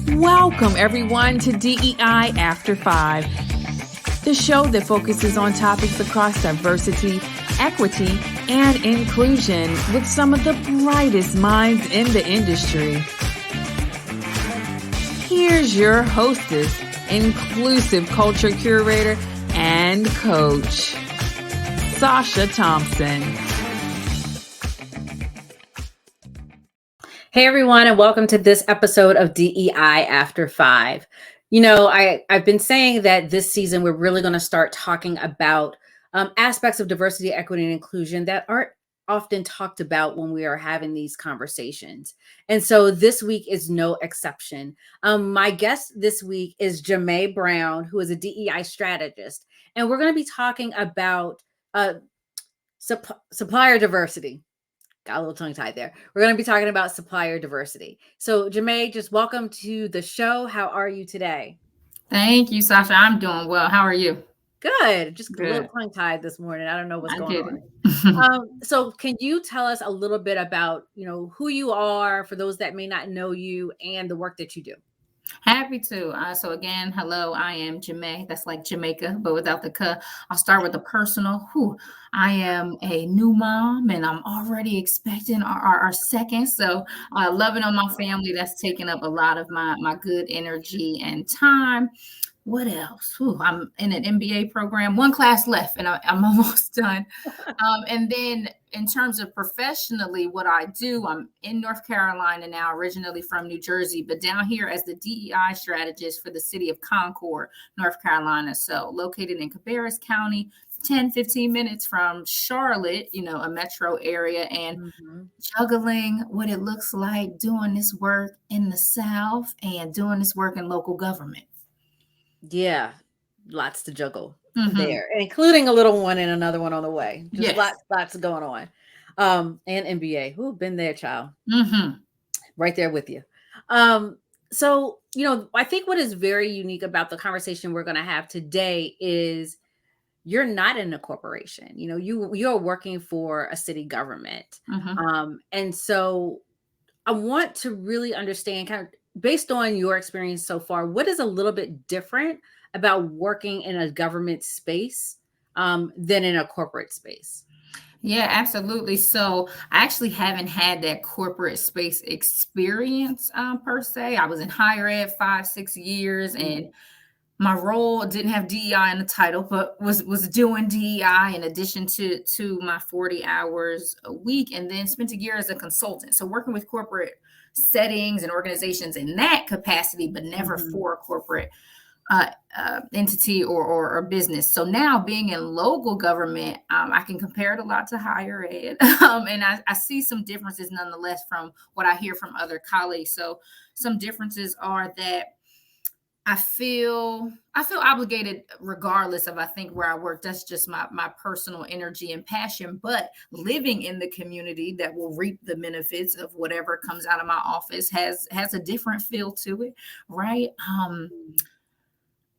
Welcome, everyone, to DEI After 5, the show that focuses on topics across diversity, equity, and inclusion with some of the brightest minds in the industry. Here's your hostess, inclusive culture curator, and coach, Sacha Thompson. Hey everyone, and welcome to this episode of DEI After 5. You know, I've been saying that this season we're really going to start talking about aspects of diversity, equity, and inclusion that aren't often talked about when we are having these conversations. And so this week is no exception. My guest this week is Jaime Brown, who is a DEI strategist. And we're going to be talking about supplier diversity. Got a little tongue-tied there. We're going to be talking about supplier diversity. So, Jaime, just welcome to the show. How are you today? Thank you, Sacha. I'm doing well. How are you? Good. Just a little tongue-tied this morning. I don't know what's going on. So, can you tell us a little bit about, who you are for those that may not know you and the work that you do? Happy to. So again, hello, I am Jaime. That's like Jamaica, but without the K. I'll start with the personal. I am a new mom and I'm already expecting our second. So loving on my family, that's taking up a lot of my good energy and time. What else? I'm in an MBA program, one class left, and I'm almost done. And then in terms of professionally, what I do, I'm in North Carolina now, originally from New Jersey, but down here as the DEI strategist for the city of Concord, North Carolina. So located in Cabarrus County, 10, 15 minutes from Charlotte, a metro area, and juggling what it looks like doing this work in the South and doing this work in local government. Yeah, lots to juggle there, including a little one and another one on the way. Just lots going on. And MBA, been there, child. Right there with you. So, I think what is very unique about the conversation we're going to have today is you're not in a corporation. You're working for a city government. And so I want to really understand, kind of based on your experience so far, what is a little bit different about working in a government space than in a corporate space? Yeah, absolutely. So I actually haven't had that corporate space experience per se. I was in higher ed 5-6 years, and my role didn't have DEI in the title, but was doing DEI in addition to my 40 hours a week, and then spent a year as a consultant. So working with corporate settings and organizations in that capacity, but never for a corporate entity or business. So now being in local government, I can compare it a lot to higher ed. And I see some differences nonetheless from what I hear from other colleagues. So some differences are that I feel obligated regardless of, I think, where I work. That's just my personal energy and passion, but living in the community that will reap the benefits of whatever comes out of my office has a different feel to it, right?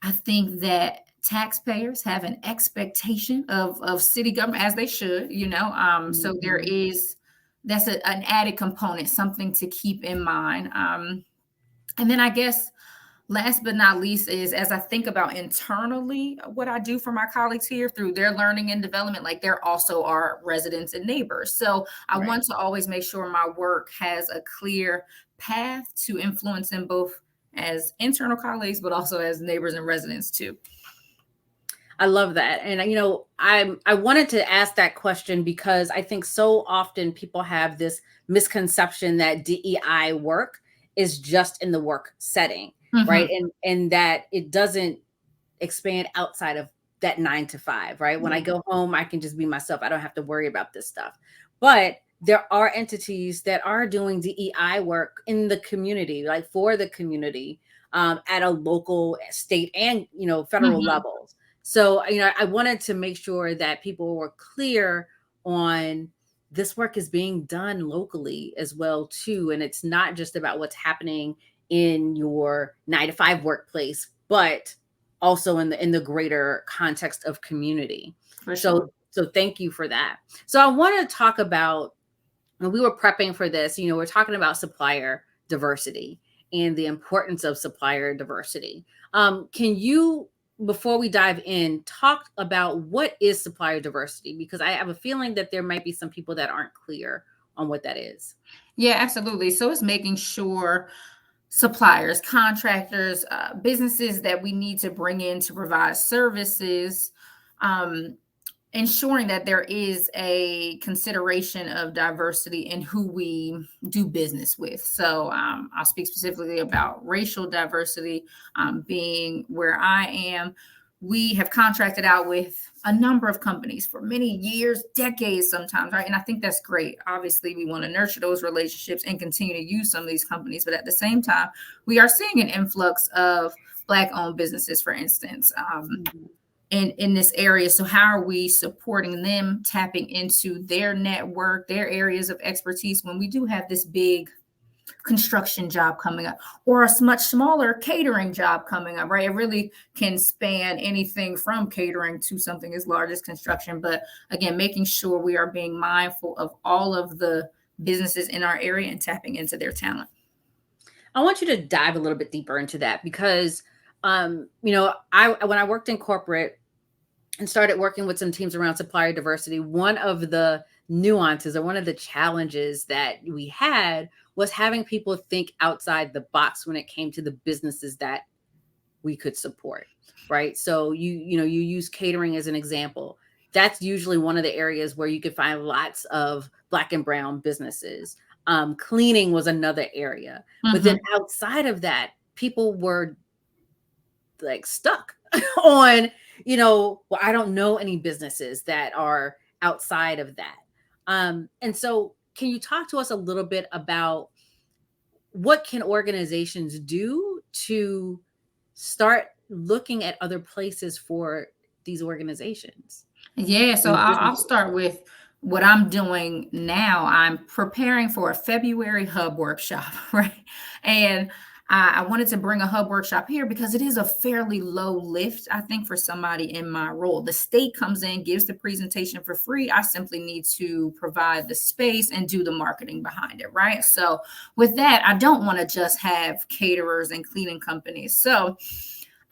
I think that taxpayers have an expectation of city government, as they should, so that's an added component, something to keep in mind. And then I guess last but not least is, as I think about internally what I do for my colleagues here through their learning and development, like they're also our residents and neighbors. So I want to always make sure my work has a clear path to influence them both as internal colleagues, but also as neighbors and residents too. I love that. And, I wanted to ask that question because I think so often people have this misconception that DEI work is just in the work setting. Right. And that it doesn't expand outside of that 9 to 5. Right. When I go home, I can just be myself. I don't have to worry about this stuff. But there are entities that are doing DEI work in the community, like for the community at a local, state and, federal levels. So, I wanted to make sure that people were clear on this work is being done locally as well, too. And it's not just about what's happening in your 9 to 5 workplace, but also in the greater context of community. For sure. So thank you for that. So I want to talk about when we were prepping for this, we're talking about supplier diversity and the importance of supplier diversity. Can you, before we dive in, talk about what is supplier diversity? Because I have a feeling that there might be some people that aren't clear on what that is. Yeah, absolutely. So it's making sure suppliers, contractors, businesses that we need to bring in to provide services, um, ensuring that there is a consideration of diversity in who we do business with. So I'll speak specifically about racial diversity. Being where I am, we have contracted out with a number of companies for many years, decades sometimes, right? And I think that's great. Obviously, we want to nurture those relationships and continue to use some of these companies. But at the same time, we are seeing an influx of Black-owned businesses, for instance. In this area. So how are we supporting them, tapping into their network, their areas of expertise when we do have this big construction job coming up or a much smaller catering job coming up, right? It really can span anything from catering to something as large as construction. But again, making sure we are being mindful of all of the businesses in our area and tapping into their talent. I want you to dive a little bit deeper into that because when I worked in corporate and started working with some teams around supplier diversity, one of the nuances or one of the challenges that we had was having people think outside the box when it came to the businesses that we could support, right? So you use catering as an example. That's usually one of the areas where you could find lots of Black and brown businesses. Cleaning was another area. But then outside of that, people were like stuck on, well, I don't know any businesses that are outside of that. And so can you talk to us a little bit about what can organizations do to start looking at other places for these organizations? Yeah, so I'll start with what I'm doing now. I'm preparing for a February hub workshop, right? And I wanted to bring a hub workshop here because it is a fairly low lift, I think, for somebody in my role. The state comes in, gives the presentation for free. I simply need to provide the space and do the marketing behind it, right? So with that, I don't want to just have caterers and cleaning companies. So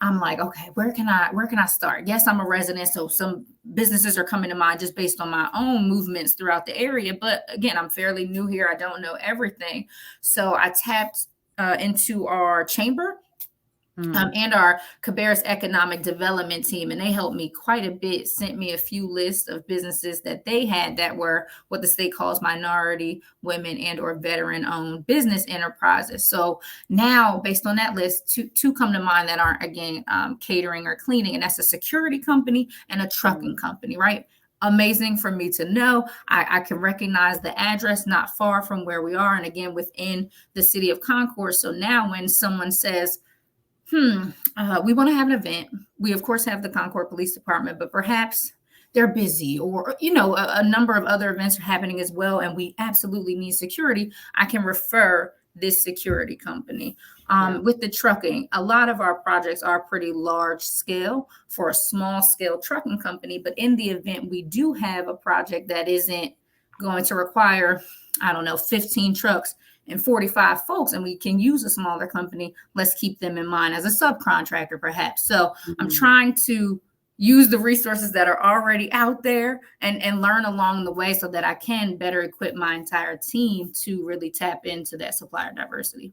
I'm like, okay, where can I start? Yes, I'm a resident, so some businesses are coming to mind just based on my own movements throughout the area. But again, I'm fairly new here. I don't know everything. So I tapped into our chamber and our Cabarrus Economic Development team, and they helped me quite a bit, sent me a few lists of businesses that they had that were what the state calls minority, women, and or veteran-owned business enterprises. So now, based on that list, two come to mind that aren't, again, catering or cleaning, and that's a security company and a trucking company, right? Amazing for me to know. I can recognize the address not far from where we are, and again, within the city of Concord. So now when someone says, we want to have an event. We, of course, have the Concord Police Department, but perhaps they're busy or, a number of other events are happening as well. And we absolutely need security. I can refer this security company. With the trucking, a lot of our projects are pretty large scale for a small scale trucking company. But in the event we do have a project that isn't going to require, 15 trucks and 45 folks, and we can use a smaller company, let's keep them in mind as a subcontractor, perhaps. So I'm trying to use the resources that are already out there and learn along the way so that I can better equip my entire team to really tap into that supplier diversity.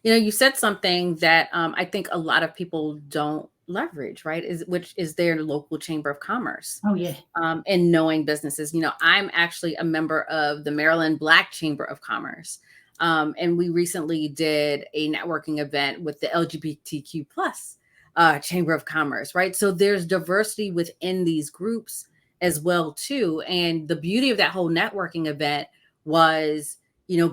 You said something that I think a lot of people don't leverage, right? Which is their local chamber of commerce. Oh, yeah. And knowing businesses. I'm actually a member of the Maryland Black Chamber of Commerce. And we recently did a networking event with the LGBTQ plus Chamber of Commerce, right? So there's diversity within these groups as well, too. And the beauty of that whole networking event was,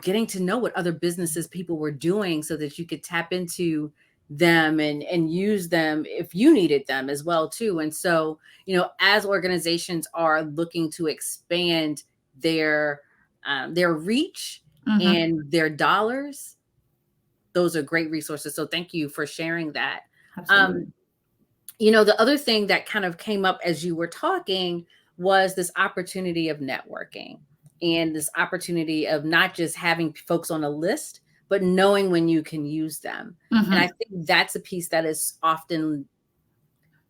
getting to know what other businesses people were doing so that you could tap into them and use them if you needed them as well, too. And so, as organizations are looking to expand their reach, and their dollars, those are great resources. So thank you for sharing that. Absolutely. The other thing that kind of came up as you were talking was this opportunity of networking. and this opportunity of not just having folks on a list, but knowing when you can use them. And I think that's a piece that is often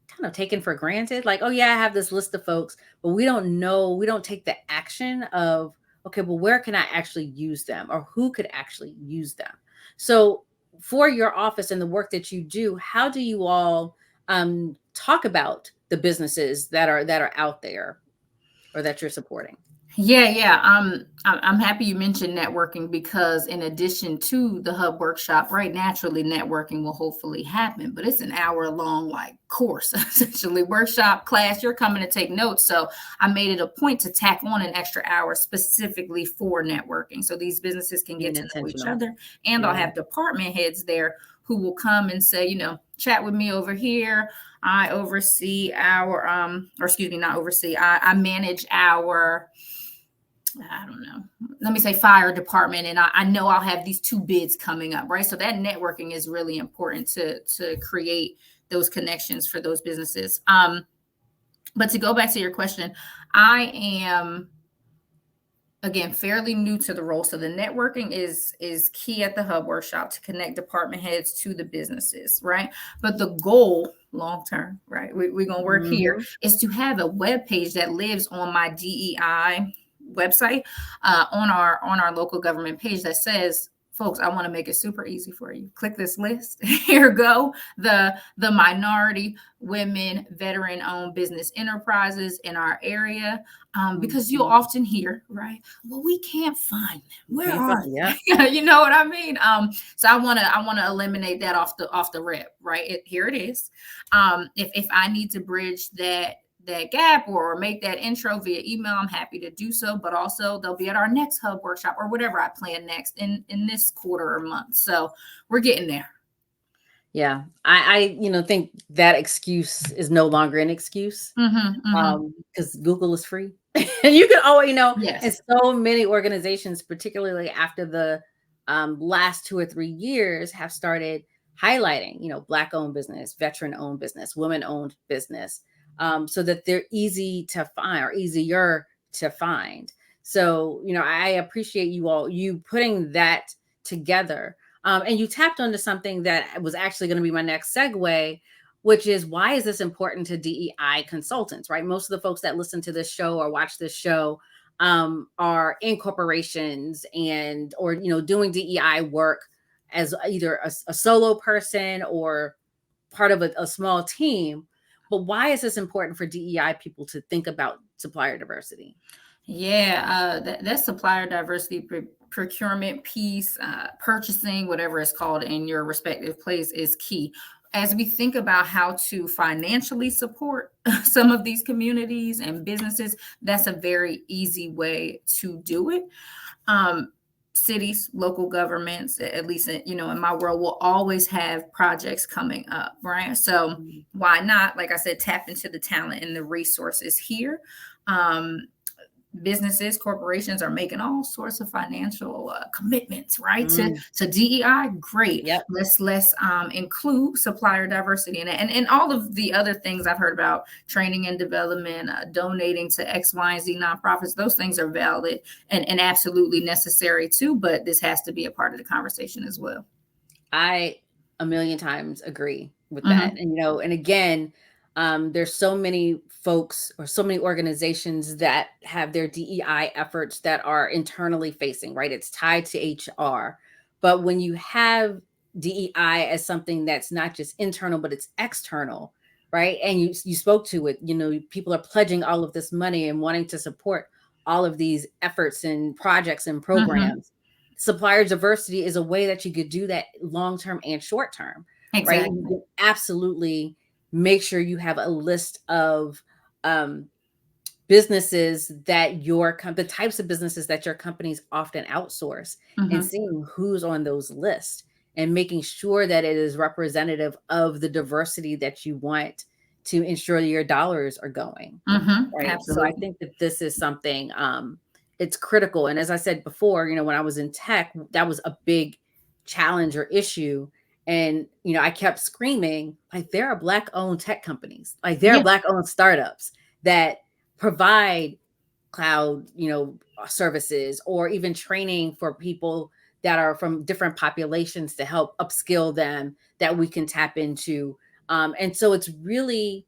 kind of taken for granted. Like, oh yeah, I have this list of folks, but we don't take the action of, okay, well, where can I actually use them, or who could actually use them? So for your office and the work that you do, how do you all talk about the businesses that are out there or that you're supporting? Yeah. I'm happy you mentioned networking, because in addition to the hub workshop, right, naturally networking will hopefully happen, but it's an hour-long like course, essentially workshop class. You're coming to take notes, so I made it a point to tack on an extra hour specifically for networking, so these businesses can get to know each other, and I'll have department heads there who will come and say, chat with me over here. I oversee our, I manage our, I don't know, let me say fire department. And I know I'll have these 2 bids coming up, right? So that networking is really important to create those connections for those businesses. But to go back to your question, I am, again, fairly new to the role. So the networking is key at the hub workshop to connect department heads to the businesses, right? But the goal long-term, right, we're going to work here, is to have a web page that lives on my DEI website, on our local government page, that says, folks, I want to make it super easy for you. Click this list. Here go the minority, women, veteran-owned business enterprises in our area, because you'll often hear, right, well, we can't find them. Where are they? You know what I mean? So I want to eliminate that off the rip, right? Here it is. If I need to bridge that gap or make that intro via email, I'm happy to do so. But also they'll be at our next hub workshop or whatever I plan next in this quarter or month. So we're getting there. Yeah, I think that excuse is no longer an excuse, because Google is free, and you can always, and so many organizations, particularly after the last 2 or 3 years, have started highlighting, Black-owned business, veteran-owned business, women-owned business. So that they're easy to find, or easier to find. So, I appreciate you putting that together. And you tapped onto something that was actually going to be my next segue, which is, why is this important to DEI consultants, right? Most of the folks that listen to this show or watch this show are in corporations or doing DEI work as either a solo person or part of a small team. But why is this important for DEI people to think about supplier diversity? Yeah, that supplier diversity procurement piece, purchasing, whatever it's called in your respective place, is key. As we think about how to financially support some of these communities and businesses, that's a very easy way to do it. Cities, local governments, at least, in my world, will always have projects coming up, right? So why not, like I said, tap into the talent and the resources here. Businesses, corporations are making all sorts of financial commitments, right? To DEI, great. Yep. Let's include supplier diversity and all of the other things I've heard about, training and development, donating to X, Y, and Z nonprofits. Those things are valid and absolutely necessary too, but this has to be a part of the conversation as well. I a million times agree with that. And, and again, there's so many folks or so many organizations that have their DEI efforts that are internally facing, right? It's tied to HR. But when you have DEI as something that's not just internal, but it's external, right? And you spoke to it, people are pledging all of this money and wanting to support all of these efforts and projects and programs. Supplier diversity is a way that you could do that long-term and short-term, right? You can absolutely make sure you have a list of businesses that the types of businesses that your companies often outsource, and seeing who's on those lists and making sure that it is representative of the diversity that you want to ensure your dollars are going. Right. Absolutely. So I think that this is something, it's critical. And as I said before, when I was in tech, that was a big challenge or issue. And, I kept screaming, like, there are Black-owned tech companies, like there are Black-owned startups that provide cloud, services, or even training for people that are from different populations to help upskill them that we can tap into. And so it's really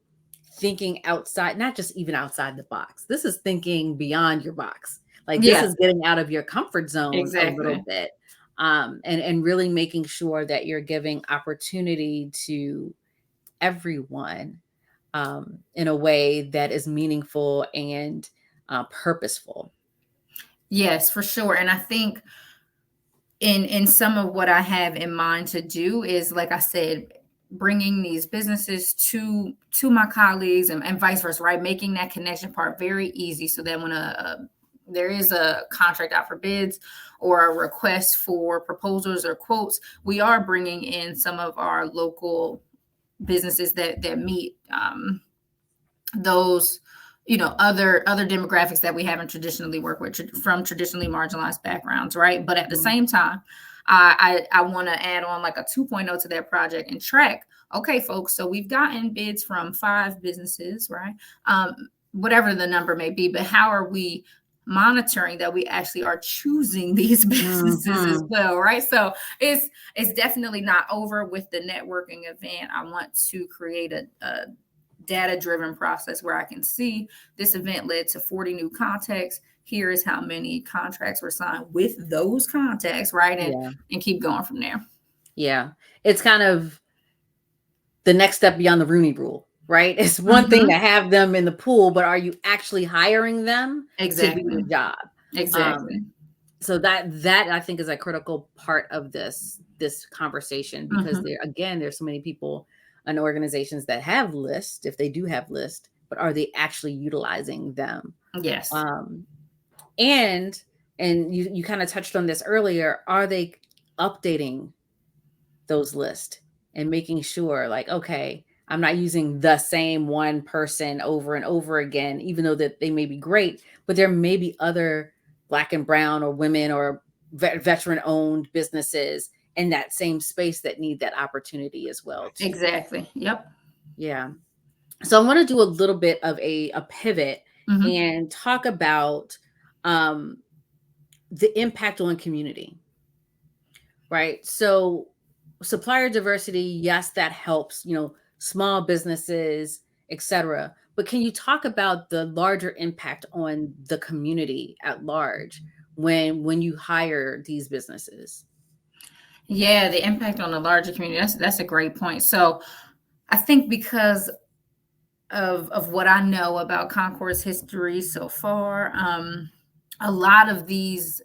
thinking outside, not just even outside the box. This is thinking beyond your box. Like this Yeah, is getting out of your comfort zone a little exactly. bit. And really making sure that you're giving opportunity to everyone in a way that is meaningful and purposeful. Yes, for sure. And I think in some of what I have in mind to do is, like I said, bringing these businesses to my colleagues, and vice versa, right? Making that connection part very easy, so that when there is a contract out for bids or a request for proposals or quotes, we are bringing in some of our local businesses that meet those other demographics that we haven't traditionally worked with, from traditionally marginalized backgrounds, right? But at the same time, I want to add on like a 2.0 to that project and track, okay, folks, so we've gotten bids from 5 businesses, right? Whatever the number may be, but how are we monitoring that we actually are choosing these businesses as well, right? So it's definitely not over with the networking event. I want to create a data-driven process where I can see this event led to 40 new contacts. Here is how many contracts were signed with those contacts, right? And keep going from there. Yeah. It's kind of the next step beyond the Rooney Rule, right? It's one thing to have them in the pool, but are you actually hiring them to do the job? Exactly. So that I think is a critical part of this conversation, because there's so many people and organizations that have lists, if they do have lists, but are they actually utilizing them? Yes. And you kind of touched on this earlier. Are they updating those lists and making sure, like, okay, I'm not using the same one person over and over again, even though that they may be great, but there may be other Black and brown or women or veteran owned businesses in that same space that need that opportunity as well too. Exactly. Yep. Yeah. So I want to do a little bit of a pivot and talk about the impact on community, right? So supplier diversity, yes, that helps, small businesses, etc. But can you talk about the larger impact on the community at large when you hire these businesses? Yeah, the impact on the larger community. That's a great point. So I think because of what I know about Concord's history so far, a lot of these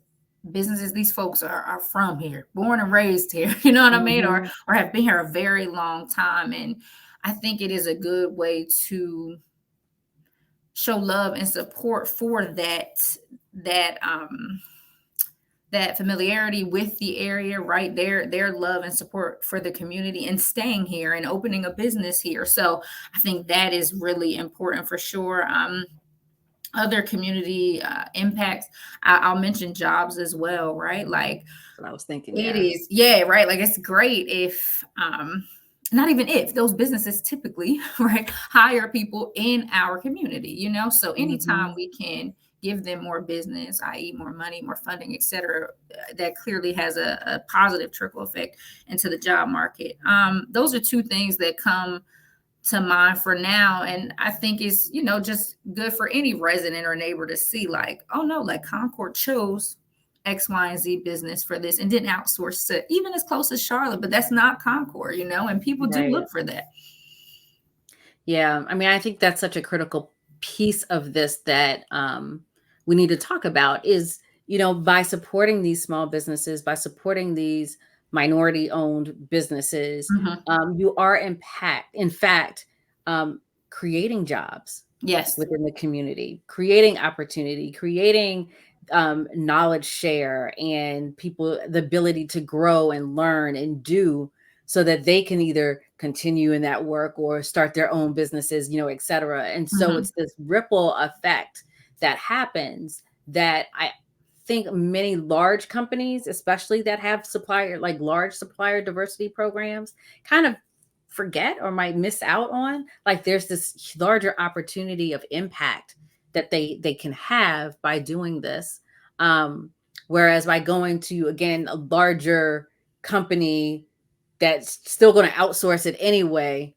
businesses, these folks are from here, born and raised here, you know what I mean? Or have been here a very long time. And I think it is a good way to show love and support for that familiarity with the area, right? Their love and support for the community and staying here and opening a business here. So I think that is really important for sure. Other community impacts, I'll mention jobs as well, right? Like what I was thinking. It is, yeah, right. Like it's great if not even if those businesses typically, right, hire people in our community, so anytime we can give them more business, i.e. more money, more funding, et cetera, that clearly has a positive trickle effect into the job market. Those are 2 things that come to mind for now. And I think it's, just good for any resident or neighbor to see, like, oh no, like Concord chose X, Y, and Z business for this and didn't outsource to even as close as Charlotte, but that's not Concord, and people do look for that. Yeah. I mean, I think that's such a critical piece of this that we need to talk about is, by supporting these small businesses, by supporting these minority owned businesses, you are in fact, creating jobs within the community, creating opportunity, creating knowledge share, and people the ability to grow and learn and do, so that they can either continue in that work or start their own businesses, et cetera. And so it's this ripple effect that happens that I think many large companies, especially that have large supplier diversity programs, kind of forget or might miss out on. Like there's this larger opportunity of impact that they can have by doing this. Whereas by going to, again, a larger company that's still going to outsource it anyway,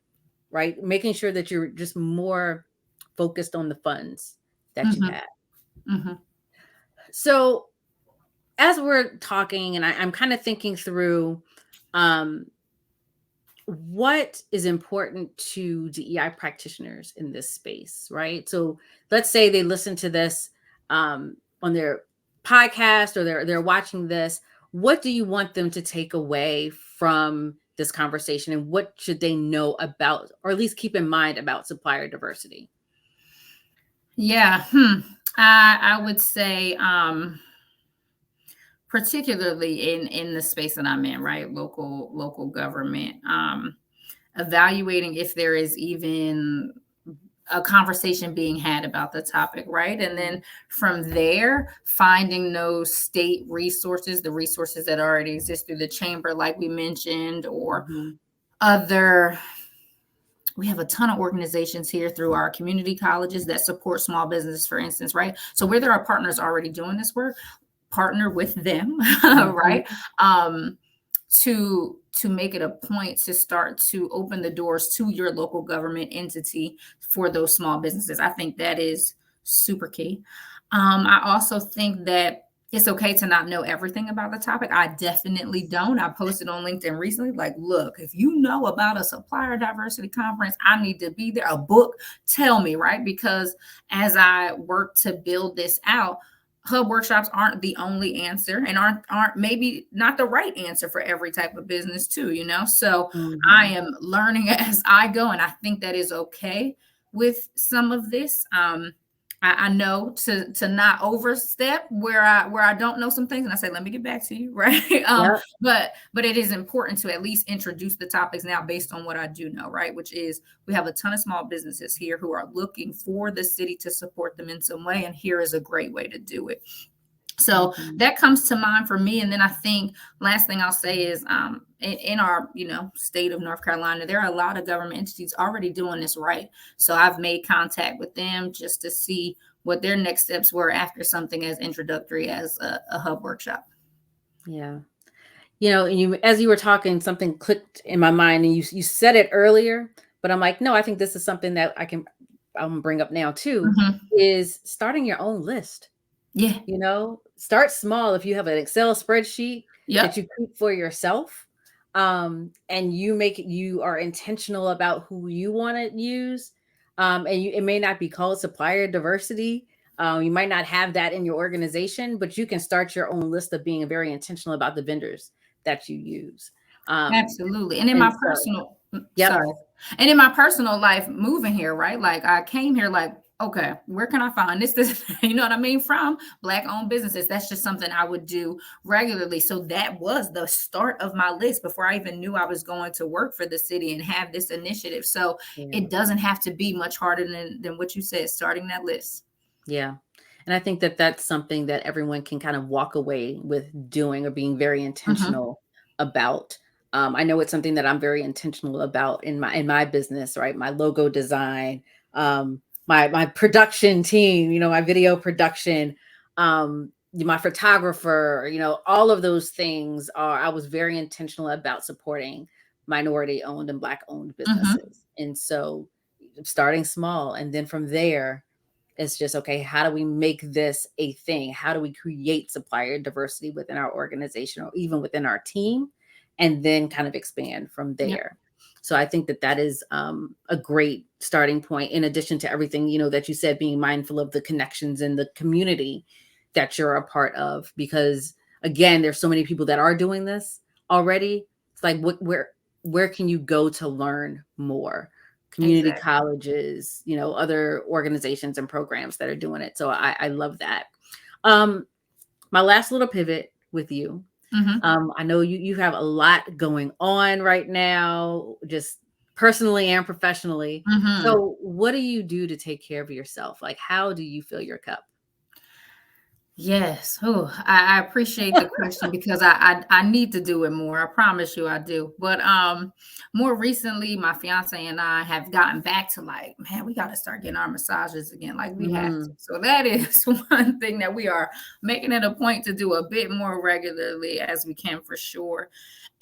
right? Making sure that you're just more focused on the funds that you Mhm. have. Mhm. So as we're talking, and I'm kind of thinking through um, what is important to DEI practitioners in this space, right? So let's say they listen to this on their podcast, or they're watching this. What do you want them to take away from this conversation, and what should they know about, or at least keep in mind about, supplier diversity? Yeah. I would say, particularly in the space that I'm in, right? Local government, evaluating if there is even a conversation being had about the topic, right? And then from there, finding those state resources, the resources that already exist through the chamber, like we mentioned, or Mhm. other. We have a ton of organizations here through our community colleges that support small business, for instance, right? So where there are partners already doing this work, partner with them, Mhm. right? To make it a point to start to open the doors to your local government entity for those small businesses. I think that is super key. I also think that it's okay to not know everything about the topic. I definitely don't. I posted on LinkedIn recently, like, look, if you know about a supplier diversity conference, I need to be there. A book, tell me, right? Because as I work to build this out, hub workshops aren't the only answer, and aren't maybe not the right answer for every type of business too, so I Mhm. am learning as I go, and I think that is okay with some of this. I know to not overstep where I don't know some things, and I say, let me get back to you, right? Yep. But it is important to at least introduce the topics now based on what I do know, right? Which is, we have a ton of small businesses here who are looking for the city to support them in some way, and here is a great way to do it. So Mhm. that comes to mind for me. And then I think last thing I'll say is, in our state of North Carolina, there are a lot of government entities already doing this right. So I've made contact with them just to see what their next steps were after something as introductory as a hub workshop. Yeah. And as you were talking, something clicked in my mind, and you said it earlier, but I'm like, no, I think this is something that I'm gonna bring up now too, Mhm. is starting your own list. Yeah. Start small. If you have an Excel spreadsheet that Yep. you keep for yourself, and you are intentional about who you want to use, and it may not be called supplier diversity. You might not have that in your organization, but you can start your own list of being very intentional about the vendors that you use. Um, Absolutely. And in and my so, personal, yep, sorry. And in my personal life, moving here, right? Like, I came here like, okay, where can I find this, you know what I mean? From Black owned businesses. That's just something I would do regularly. So that was the start of my list before I even knew I was going to work for the city and have this initiative. So yeah, it doesn't have to be much harder than what you said, starting that list. yeah. And I think that that's something that everyone can kind of walk away with doing, or being very Mhm. intentional about. I know it's something that I'm very intentional about in my business, right? My logo design, my production team, my video production, my photographer, all of those things I was very intentional about supporting minority owned and Black owned Mhm. businesses. And so starting small, and then from there, it's just, okay, how do we make this a thing? How do we create supplier diversity within our organization, or even within our team, and then kind of expand from Yep. there? So I think that that is a great starting point, in addition to everything, that you said, being mindful of the connections in the community that you're a part of. Because again, there's so many people that are doing this already. It's like, where can you go to learn more? Community Exactly. colleges, other organizations and programs that are doing it. So I love that. Um, my last little pivot with you. Mhm. I know you have a lot going on right now, just personally and professionally. Mhm. So what do you do to take care of yourself? Like, how do you fill your cup? Yes. Oh, I appreciate the question because I need to do it more. I promise you I do. But more recently, my fiance and I have gotten back to like, man, we got to start getting our massages again. Like we have to. Mm, So that is one thing that we are making it a point to do a bit more regularly as we can for sure.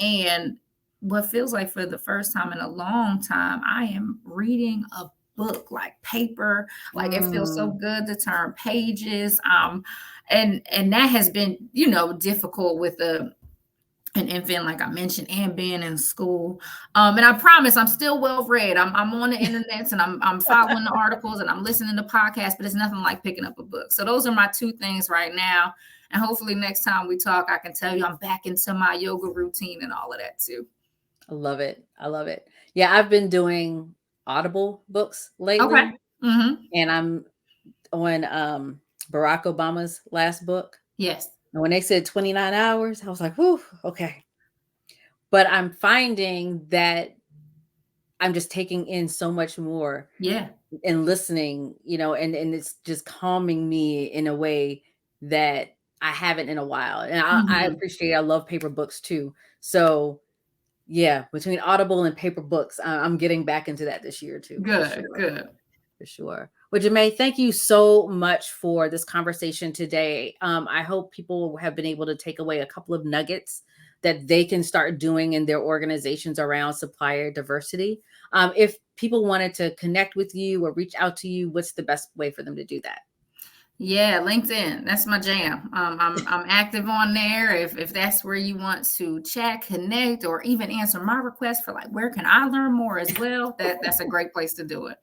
And what feels like for the first time in a long time, I am reading a book like paper. Like it feels so mm, good to turn pages. And that has been, difficult with an infant, like I mentioned, and being in school. And I promise I'm still well read. I'm on the internet and I'm following the articles and I'm listening to podcasts, but it's nothing like picking up a book. So those are my two things right now. And hopefully next time we talk, I can tell you I'm back into my yoga routine and all of that too. I love it. I love it. Yeah, I've been doing Audible books Okay. lately, Mm-hmm. and I'm on Barack Obama's last book. Yes. And when they said 29 hours, I was like, whew, okay. But I'm finding that I'm just taking in so much more Yeah. and listening, and it's just calming me in a way that I haven't in a while. And I Mm-hmm. appreciate it. I love paper books too. So yeah, between Audible and paper books, I'm getting back into that this year too, for Good. sure. Good. For sure. Well, Jaime, thank you so much for this conversation today. I hope people have been able to take away a couple of nuggets that they can start doing in their organizations around supplier diversity. If people wanted to connect with you or reach out to you, what's the best way for them to do that? Yeah, LinkedIn. That's my jam. I'm active on there. If that's where you want to chat, connect, or even answer my request for like where can I learn more as well, that's a great place to do it.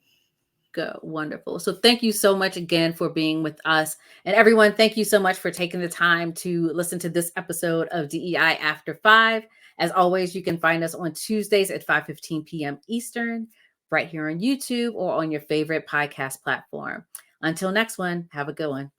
Good. Wonderful. So thank you so much again for being with us. And everyone, thank you so much for taking the time to listen to this episode of DEI After 5. As always, you can find us on Tuesdays at 5:15 p.m. Eastern, right here on YouTube or on your favorite podcast platform. Until next one, have a good one.